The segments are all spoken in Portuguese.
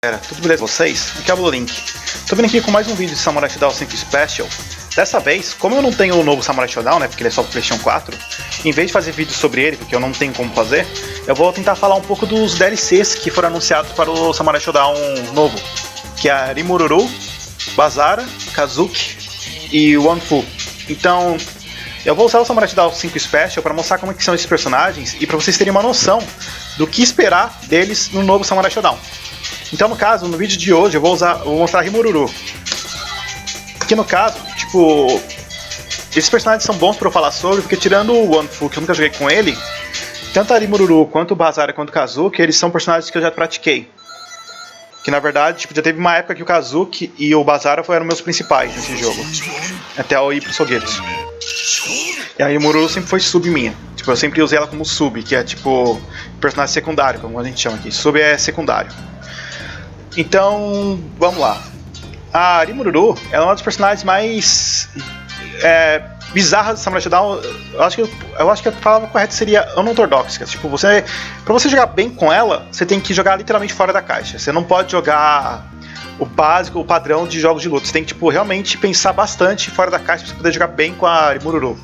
Galera, tudo beleza com vocês? Aqui é o Blue Link. Tô vindo aqui com mais um vídeo de Samurai Shodown 5 Special. Dessa vez, como eu não tenho o novo Samurai Shodown, né, porque ele é só pro PlayStation 4, em vez de fazer vídeo sobre ele, porque eu não tenho como fazer, eu vou tentar falar um pouco dos DLCs que foram anunciados para o Samurai Shodown novo, que é Rimururu, Bazara, Kazuki e Wanfu. Então, eu vou usar o Samurai Shodown 5 Special para mostrar como é que são esses personagens e para vocês terem uma noção do que esperar deles no novo Samurai Shodown. Então, no caso, no vídeo de hoje eu vou mostrar Rimururu. Que no caso, tipo, esses personagens são bons para eu falar sobre, porque tirando o Wanfu, que eu nunca joguei com ele, tanto a Rimururu quanto o Bazara quanto o Kazuki, eles são personagens que eu já pratiquei. Que na verdade, tipo, já teve uma época que o Kazuki e o Bazara foram meus principais nesse jogo, até eu ir pro Sogetos. E a Rimururu sempre foi sub minha. Tipo, eu sempre usei ela como sub, que é tipo personagem secundário, como a gente chama aqui. Sub é secundário. Então, vamos lá. A Rimururu é uma das personagens mais bizarras do Samurai Shodown. Eu acho que a palavra correta seria unortodoxa. Tipo, pra você jogar bem com ela, você tem que jogar literalmente fora da caixa. Você não pode jogar o básico, o padrão de jogos de luta. Você tem que, tipo, realmente pensar bastante fora da caixa pra você poder jogar bem com a Rimururu.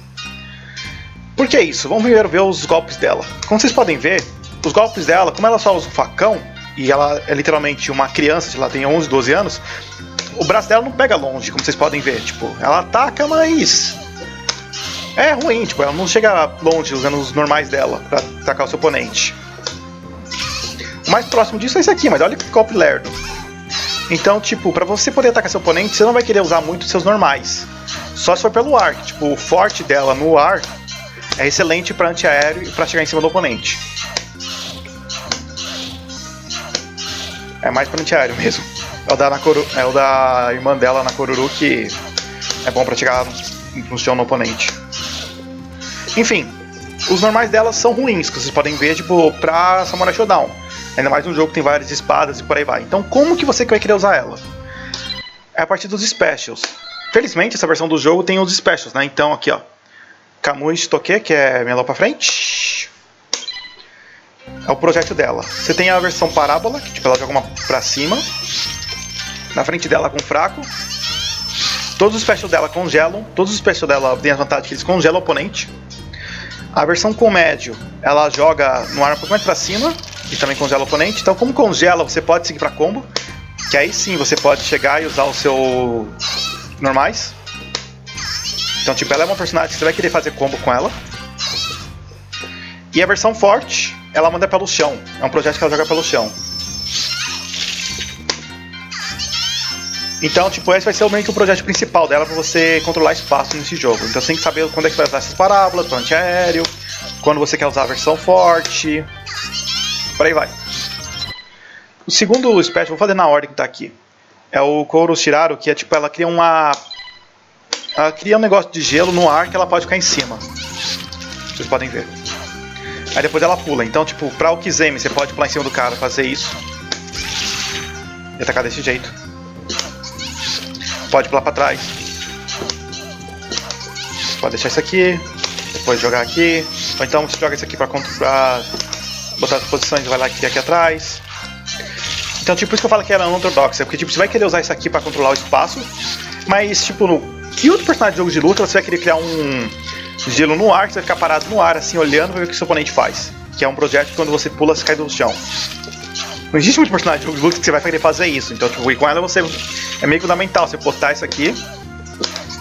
Por que isso? Vamos primeiro ver os golpes dela. Como vocês podem ver, os golpes dela, como ela só usa o facão, e ela é literalmente uma criança, ela tem 11, 12 anos, o braço dela não pega longe, como vocês podem ver. Tipo, ela ataca, mas é ruim, tipo, ela não chega longe usando os normais dela pra atacar o seu oponente. O mais próximo disso é esse aqui, mas olha que golpe lerdo. Então, tipo, pra você poder atacar seu oponente, você não vai querer usar muito os seus normais. Só se for pelo ar, que, tipo, o forte dela no ar é excelente pra antiaéreo e pra chegar em cima do oponente. É mais pra antiaéreo mesmo. É o da irmã dela, Nakoruru, que é bom pra chegar no chão no oponente. Enfim, os normais dela são ruins, que vocês podem ver, tipo, pra Samurai Shodown. Ainda mais num jogo que tem várias espadas e por aí vai. Então, como que você vai querer usar ela? É a partir dos Specials. Felizmente, essa versão do jogo tem os Specials, né? Então, aqui, ó. Kamui Shitoke, que é minha lá pra frente. É o projétil dela. Você tem a versão parábola, que tipo, ela joga uma pra cima. Na frente dela com fraco. Todos os specials dela congelam. Todos os specials dela têm a vantagem que eles congelam o oponente. A versão com médio, ela joga no ar um pouco mais pra cima e também congela o oponente. Então, como congela, você pode seguir pra combo. Que aí sim você pode chegar e usar o seu normais. Então, tipo, ela é uma personagem que você vai querer fazer combo com ela. E a versão forte, ela manda pelo chão. É um projeto que ela joga pelo chão. Então, tipo, esse vai ser meio que o projeto principal dela pra você controlar espaço nesse jogo. Então você tem que saber quando é que vai usar essas parábolas, para antiaéreo, quando você quer usar a versão forte. Por aí vai. O segundo special, vou fazer na ordem que tá aqui. É o Kouro Shiraru, que é tipo, ela cria um negócio de gelo no ar que ela pode ficar em cima. Vocês podem ver. Aí depois ela pula. Então, tipo, pra Okizeme, você pode pular em cima do cara, fazer isso. E atacar desse jeito. Pode pular pra trás. Pode deixar isso aqui. Depois jogar aqui. Ou então você joga isso aqui pra botar as posições e vai lá aqui atrás. Então, tipo, isso que eu falo que era unortodoxa. Porque, tipo, você vai querer usar isso aqui pra controlar o espaço. Mas, tipo, que outro personagem de jogo de luta você vai querer criar um gelo no ar, que você vai ficar parado no ar, assim, olhando pra ver o que o seu oponente faz. Que é um projeto que quando você pula, você cai do chão. Não existe muito personagem de jogo de luta que você vai querer fazer isso. Então, tipo, e com ela você é meio fundamental você botar isso aqui,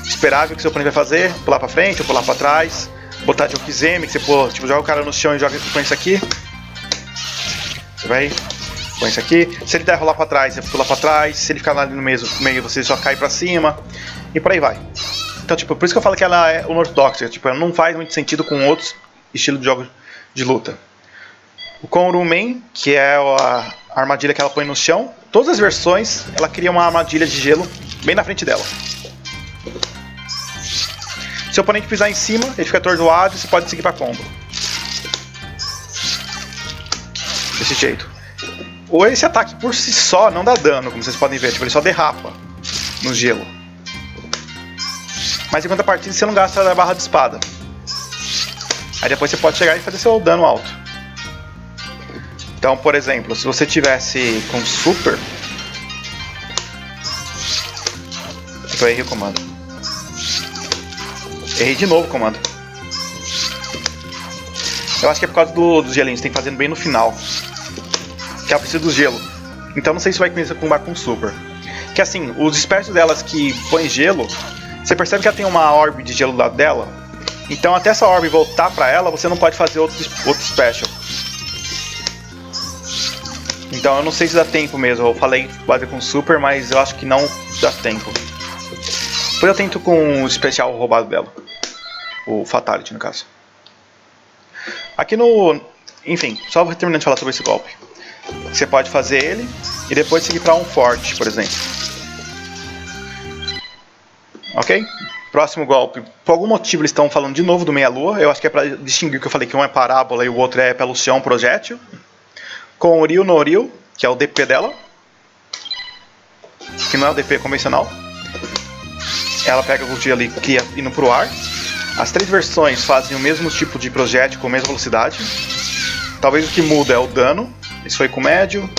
esperar ver o que o seu oponente vai fazer, pular pra frente ou pular pra trás, botar de Okizeme, que você tipo, joga o cara no chão e joga com isso aqui. Você vai, põe isso aqui. Se ele der rolar pra trás, você pula pra trás. Se ele ficar ali no meio, você só cai pra cima. E por aí vai. Então, tipo, por isso que eu falo que ela é unortodoxa. Tipo, ela não faz muito sentido com outros estilos de jogos de luta. O Kourumen, que é a armadilha que ela põe no chão. Todas as versões, ela cria uma armadilha de gelo bem na frente dela. Se o oponente pisar em cima, ele fica atordoado e você pode seguir pra combo. Desse jeito. Ou esse ataque por si só não dá dano, como vocês podem ver. Tipo, ele só derrapa no gelo. Mas em contrapartida você não gasta a barra de espada. Aí depois você pode chegar e fazer seu dano alto. Então, por exemplo, se você tivesse com super, Eu errei o comando. Errei de novo o comando. Eu acho que é por causa dos gelinhos, tem que fazer bem no final. Que ela precisa do gelo. Então não sei se vai começar a combar com super. Que assim, os dispersos delas que põem gelo, você percebe que ela tem uma orbe de gelo do lado dela. Então até essa orbe voltar pra ela, você não pode fazer outro special. Então eu não sei se dá tempo mesmo. Eu falei fazer com super, mas eu acho que não dá tempo. Depois eu tento com o especial roubado dela. O Fatality, no caso. Aqui no... Enfim, só terminando de falar sobre esse golpe. Você pode fazer ele e depois seguir para um forte, por exemplo. Ok? Próximo golpe. Por algum motivo eles estão falando de novo do meia-lua. Eu acho que é para distinguir que eu falei que um é parábola e o outro é pelo chão projétil. Com o Ryu no Ryu, que é o DP dela. Que não é o DP convencional. Ela pega o Ryu ali que ia indo pro ar. As três versões fazem o mesmo tipo de projétil com a mesma velocidade. Talvez o que muda é o dano. Esse foi com médio.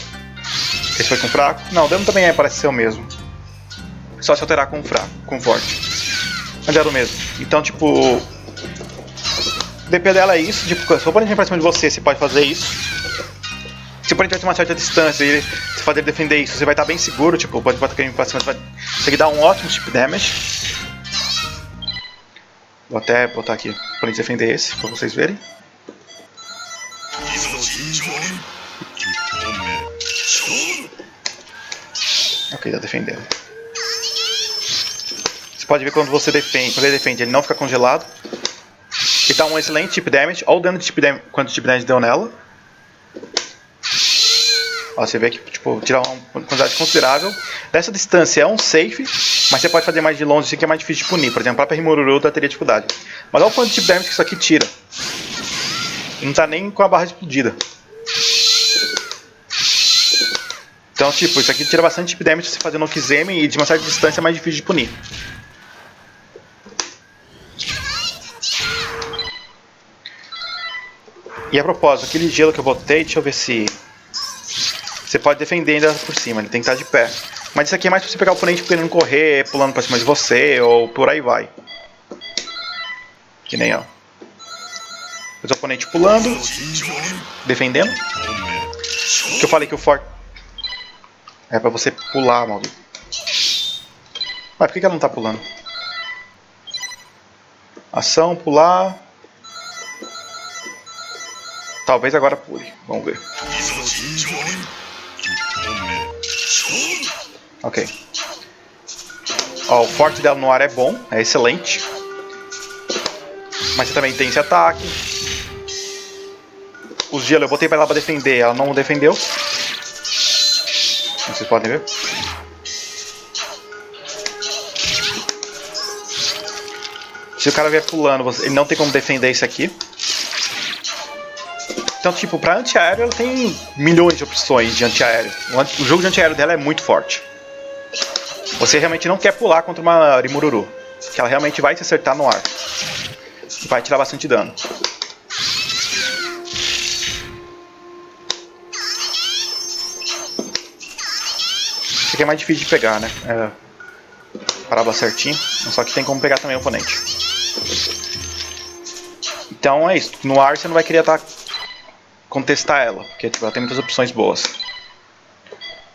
Esse foi com fraco. Não, o dano também parece ser o mesmo. Só se alterar com fraco, com forte. Mas era o mesmo. Então, tipo... O DP dela é isso. Tipo, se o oponente vem pra cima de você, você pode fazer isso. Se o oponente vai ter uma certa distância e você fazer defender isso, você vai estar bem seguro. Tipo, o oponente vai vir pra cima, você vai conseguir dar um ótimo tipo de damage. Vou até botar aqui pra gente defender esse, pra vocês verem. Ok, tá defendendo. Você pode ver quando você defende, quando ele defende, ele não fica congelado. E dá um excelente chip damage. Olha o dano de chip damage, quanto chip damage deu nela. Ó, você vê que tipo, tira uma quantidade considerável. Dessa distância é um safe, mas você pode fazer mais de longe, isso aqui é mais difícil de punir. Por exemplo, a própria Rimururu teria dificuldade. Mas olha o quanto de chip damage que isso aqui tira. E não tá nem com a barra explodida. Então, tipo, isso aqui tira bastante chip damage se você fazer no Okizeme e de uma certa distância é mais difícil de punir. E a propósito, aquele gelo que eu botei, deixa eu ver se... Você pode defender ainda por cima, ele tem que estar de pé. Mas isso aqui é mais pra você pegar o oponente querendo correr, pulando pra cima de você, ou por aí vai. Que nem ó. Depois o oponente pulando, defendendo. Que eu falei que o forte... É pra você pular, maldito. Mas por que ela não tá pulando? Ação, pular... Talvez agora pule, vamos ver. Ok. Ó, o forte dela no ar é bom, é excelente. Mas você também tem esse ataque. O gelo eu botei pra ela pra defender, ela não defendeu. Vocês podem ver. Se o cara vier pulando, ele não tem como defender isso aqui. Então, tipo, pra antiaéreo ela tem milhões de opções de antiaéreo. O jogo de antiaéreo dela é muito forte. Você realmente não quer pular contra uma Rimururu, que ela realmente vai te acertar no ar. E vai tirar bastante dano. Isso aqui é mais difícil de pegar, né? Parábola certinho. Só que tem como pegar também o oponente. Então é isso. No ar você não vai querer contestar ela, porque tipo, ela tem muitas opções boas.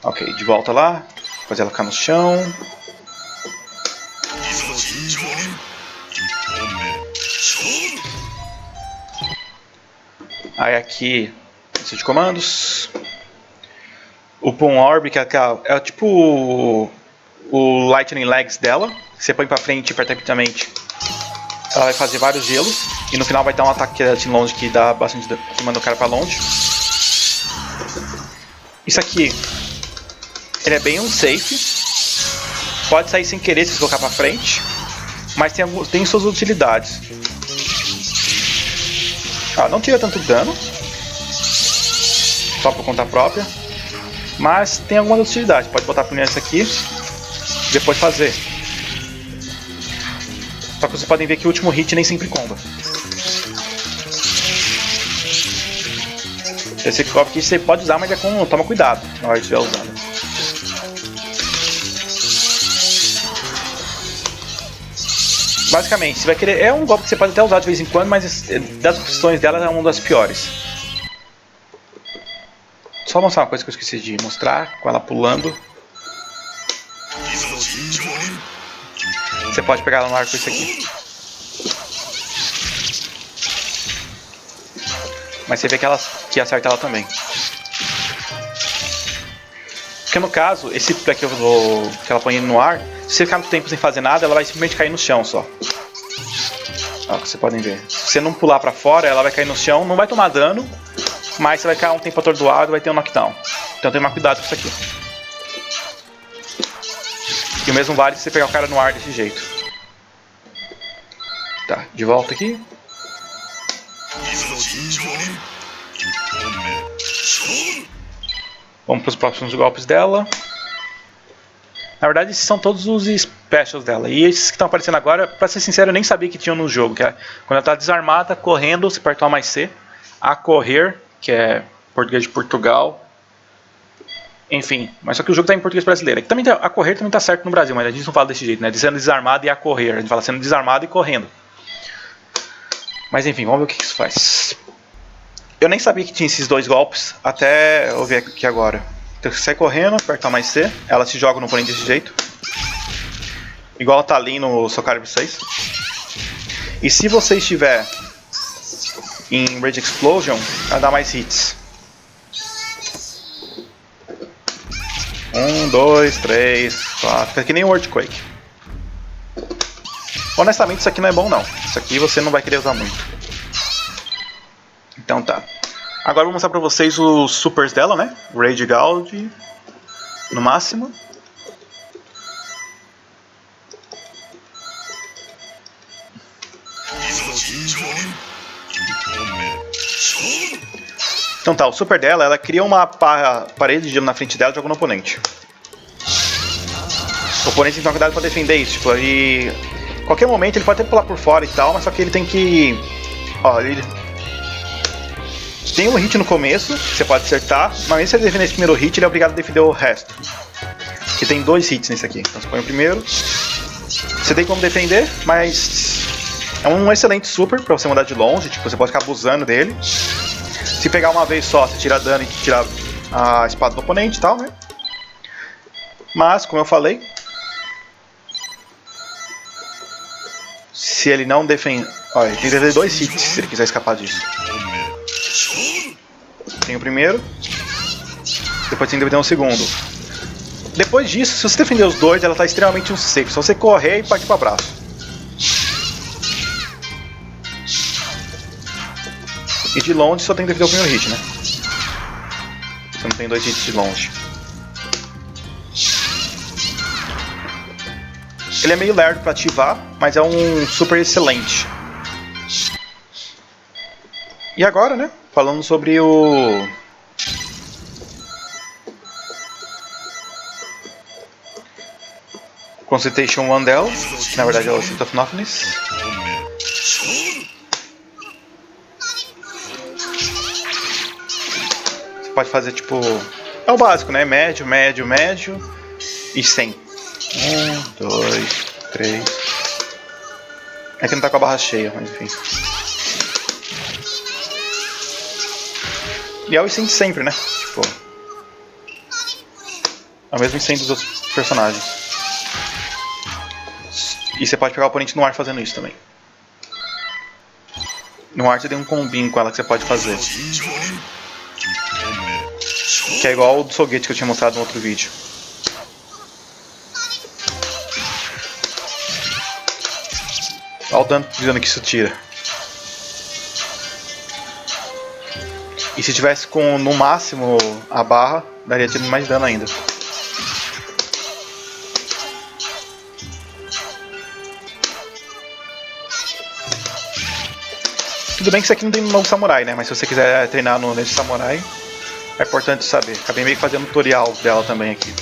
Ok, de volta lá. Fazer ela ficar no chão. Aí aqui, lista de comandos. O Pum Orb, que é tipo o Lightning Legs dela. Você põe pra frente e aperta rapidamente. Ela vai fazer vários gelos. E no final vai dar um ataque assim longe que dá bastante dano, que manda o cara pra longe. Isso aqui, ele é bem um safe. Pode sair sem querer se você colocar pra frente. Mas tem suas utilidades. Não tira tanto dano. Só por conta própria. Mas tem algumas utilidades. Pode botar primeiro essa aqui. Depois fazer. Só que vocês podem ver que o último hit nem sempre comba. Esse golpe aqui você pode usar, mas toma cuidado na hora de estiver usando. Basicamente, você vai querer. É um golpe que você pode até usar de vez em quando, mas das opções dela é uma das piores. Só mostrar uma coisa que eu esqueci de mostrar, com ela pulando. Você pode pegar ela no ar com isso aqui. Mas você vê que acerta ela também. Porque no caso, esse daqui que ela põe no ar, se você ficar muito tempo sem fazer nada, ela vai simplesmente cair no chão só. Ó, que vocês podem ver. Se você não pular pra fora, ela vai cair no chão, não vai tomar dano, mas você vai ficar um tempo atordoado e vai ter um knockdown. Então tem que tomar cuidado com isso aqui. E o mesmo vale se você pegar o cara no ar desse jeito. Tá, de volta aqui. Vamos para os próximos golpes dela. Na verdade, esses são todos os specials dela. E esses que estão aparecendo agora, pra ser sincero, eu nem sabia que tinham no jogo. Que é quando ela está desarmada, correndo, você aperta o mais C. A correr, que é português de Portugal. Enfim, mas só que o jogo está em português brasileiro. Aqui também a correr também está certo no Brasil, mas a gente não fala desse jeito, né? De sendo desarmado e a correr. A gente fala sendo desarmado e correndo. Mas enfim, vamos ver o que isso faz. Eu nem sabia que tinha esses dois golpes, até eu ver aqui agora. Então você sai correndo, apertar mais C, ela se joga no oponente desse jeito. Igual ela tá ali no Soul Calibur 6. E se você estiver em Rage Explosion, ela dá mais hits. 1, 2, 3, 4. Fica que nem o Earthquake. Honestamente, isso aqui não é bom não. Isso aqui você não vai querer usar muito. Então tá. Agora eu vou mostrar pra vocês os supers dela, né? Rage Gouge no máximo. Então tá, o super dela, ela cria uma parede de gelo na frente dela e joga no oponente. O oponente tem que tomar cuidado pra defender isso, tipo, e qualquer momento ele pode até pular por fora e tal, mas só que ele tem que... Ó, ele tem um hit no começo, que você pode acertar, mas mesmo se ele defender esse primeiro hit, ele é obrigado a defender o resto. Que tem 2 hits nesse aqui, então você põe o primeiro. Você tem como defender, mas é um excelente super pra você mandar de longe, tipo, você pode ficar abusando dele. Se pegar uma vez só, você tira dano e tira a espada do oponente e tal, né? Mas, como eu falei, se ele não defende... Olha, ele tem que defender 2 hits se ele quiser escapar disso. Tem o primeiro, depois tem que defender um segundo. Depois disso, se você defender os 2, ela está extremamente um safe. Só você correr e partir para braço. E de longe só tem que defender o primeiro hit, né? Você não tem 2 hits de longe. Ele é meio lerdo para ativar, mas é um super excelente. E agora, né? Falando sobre o... Concentration One dela, que na verdade é o Seat of Nothingness. Você pode fazer tipo... É o básico, né? Médio, médio, médio e 100. 1, 2, 3... É que não tá com a barra cheia, mas enfim. E é o incêndio sempre, né? Tipo... É o mesmo incêndio dos outros personagens. E você pode pegar o oponente no ar fazendo isso também. No ar você tem um combinho com ela que você pode fazer. Que é igual o do Soulgate que eu tinha mostrado no outro vídeo. Olha o dano que isso tira. E se tivesse com no máximo a barra, daria tirando mais dano ainda. Tudo bem que isso aqui não tem no novo samurai, né? Mas se você quiser treinar nesse samurai, é importante saber. Acabei meio que fazendo um tutorial dela também aqui.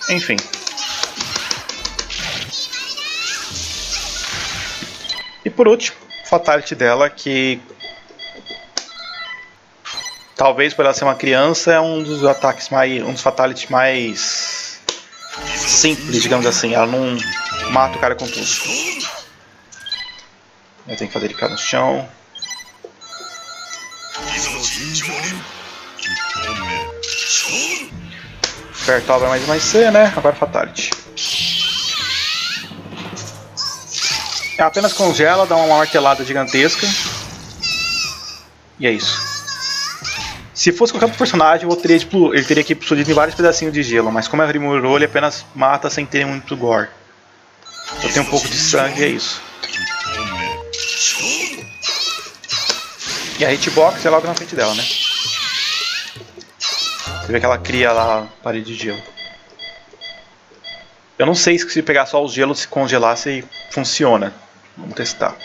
Enfim. E por último, Fatality dela, que Talvez por ela ser uma criança, é um dos ataques mais. Um dos fatalities mais simples, digamos assim. Ela não mata o cara com tudo. Eu tenho que fazer ele cair no chão. Perturba mais C, né? Agora Fatality. Apenas congela, dá uma martelada gigantesca. E é isso. Se fosse qualquer outro personagem, ele teria que explodir em vários pedacinhos de gelo. Mas como é Rimuru, ele apenas mata sem ter muito gore. Eu tenho um pouco de sangue e é isso. E a hitbox é logo na frente dela, né? Você vê que ela cria lá a parede de gelo. Eu não sei se pegar só os gelos, se congelar, se funciona. Vamos testar.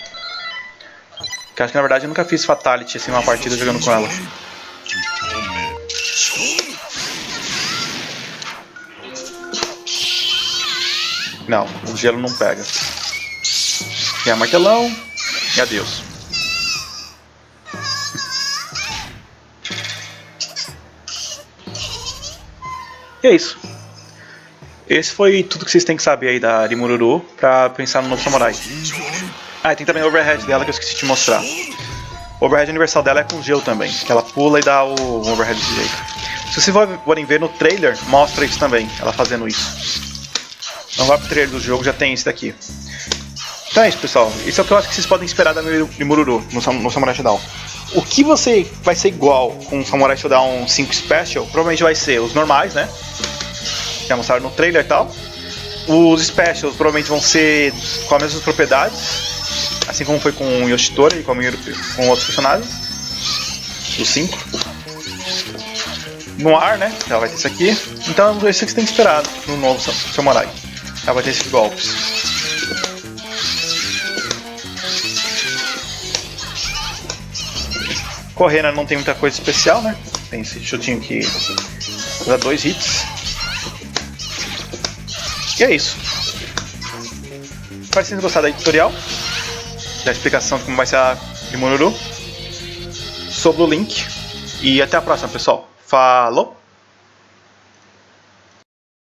Porque acho que na verdade eu nunca fiz Fatality assim, uma partida jogando com ela. Não, o gelo não pega. E a martelão e adeus. E é isso. Esse foi tudo que vocês têm que saber aí da Rimuru pra pensar no novo samurai. Ah, e tem também o overhead dela que eu esqueci de mostrar. O overhead universal dela é com gelo também, que ela pula e dá o overhead desse jeito. Se vocês forem ver no trailer, mostra isso também, ela fazendo isso. Então vai pro trailer do jogo, já tem esse daqui. Então é isso, pessoal. Isso é o que eu acho que vocês podem esperar da Rimuru no Samurai Shodown. O que vai ser igual com o Samurai Shodown 5 Special, provavelmente vai ser os normais, né? Já mostraram no trailer e tal. Os Specials provavelmente vão ser com as mesmas propriedades, assim como foi com o Yoshitori e com outros personagens. Os 5. No ar, né? Já vai ter isso aqui. Então é isso que você tem que esperar no novo Samurai. Já vai ter esses golpes. Correndo não tem muita coisa especial, né? Tem esse chutinho que dá 2 hits. E é isso. Espero que vocês tenham gostado do tutorial, da explicação de como vai ser a Rimuru, sobre o Link. E até a próxima, pessoal. Falou!